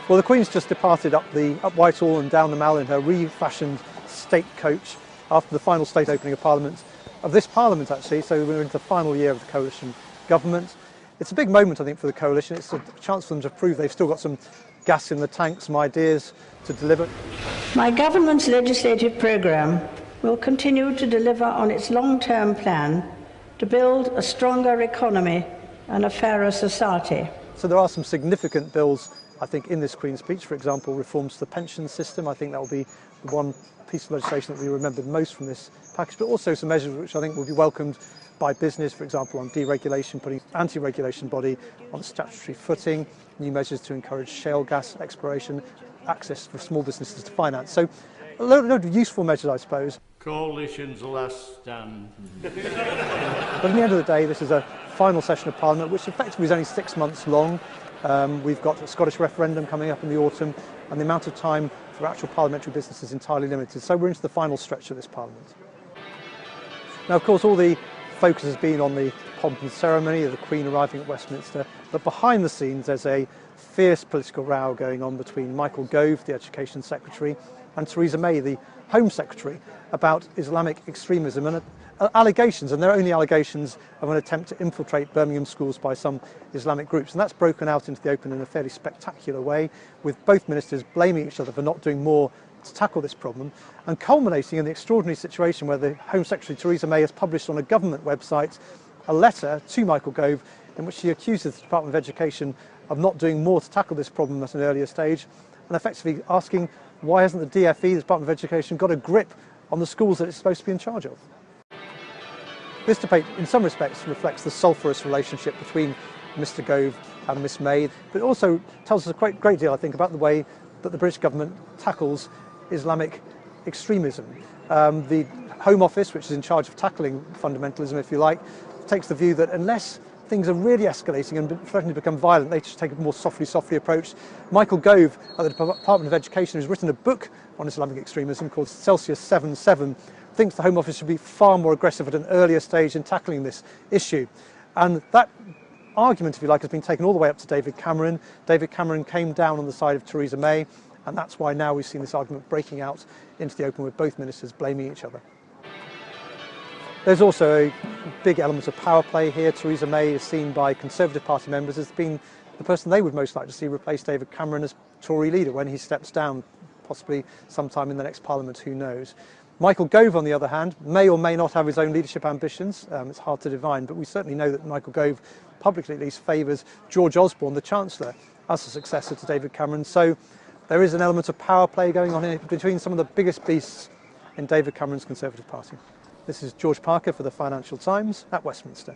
Well, the Queen's just departed up Whitehall and down the Mall in her refashioned state coach after the final state opening of Parliament, of this Parliament actually, so we're into the final year of the coalition government. It's a big moment, I think, for the coalition. It's a chance for them to prove they've still got some gas in the tank, some ideas to deliver. My government's legislative programme will continue to deliver on its long-term plan to build a stronger economy and a fairer society. So there are some significant bills, I think, in this Queen's speech. For example, reforms to the pension system. I think that will be the one piece of legislation that we remembered most from this package, but also some measures which I think will be welcomed by business, for example, on deregulation, putting anti-regulation body on statutory footing, new measures to encourage shale gas exploration, access for small businesses to finance. So a load of useful measures, I suppose. Coalition's last stand. But at the end of the day, this is a final session of Parliament, which effectively is only 6 months long. We've got a Scottish referendum coming up in the autumn, and the amount of time for actual parliamentary business is entirely limited. So we're into the final stretch of this Parliament. Now, of course, all the focus has been on the pomp and ceremony of the Queen arriving at Westminster, but behind the scenes there's a fierce political row going on between Michael Gove, the Education Secretary, and Theresa May, the Home Secretary, about Islamic extremism and allegations, and they're only allegations of an attempt to infiltrate Birmingham schools by some Islamic groups. And that's broken out into the open in a fairly spectacular way, with both ministers blaming each other for not doing more to tackle this problem, and culminating in the extraordinary situation where the Home Secretary Theresa May has published on a government website a letter to Michael Gove in which she accuses the Department of Education of not doing more to tackle this problem at an earlier stage, and effectively asking why hasn't the DFE, the Department of Education, got a grip on the schools that it's supposed to be in charge of. This debate, in some respects, reflects the sulphurous relationship between Mr Gove and Miss May, but it also tells us a great deal, I think, about the way that the British government tackles Islamic extremism. The Home Office, which is in charge of tackling fundamentalism, if you like, takes the view that unless things are really escalating and threatening to become violent, they should take a more softly approach. Michael Gove at the Department of Education, who's written a book on Islamic extremism called Celsius 7-7, thinks the Home Office should be far more aggressive at an earlier stage in tackling this issue. And that argument, if you like, has been taken all the way up to David Cameron. David Cameron came down on the side of Theresa May, and that's why now we've seen this argument breaking out into the open with both ministers blaming each other. There's also a big element of power play here. Theresa May is seen by Conservative Party members as being the person they would most like to see replace David Cameron as Tory leader when he steps down, possibly sometime in the next Parliament, who knows. Michael Gove, on the other hand, may or may not have his own leadership ambitions. It's hard to divine, but we certainly know that Michael Gove, publicly at least, favours George Osborne, the Chancellor, as a successor to David Cameron. So there is an element of power play going on here between some of the biggest beasts in David Cameron's Conservative Party. This is George Parker for the Financial Times at Westminster.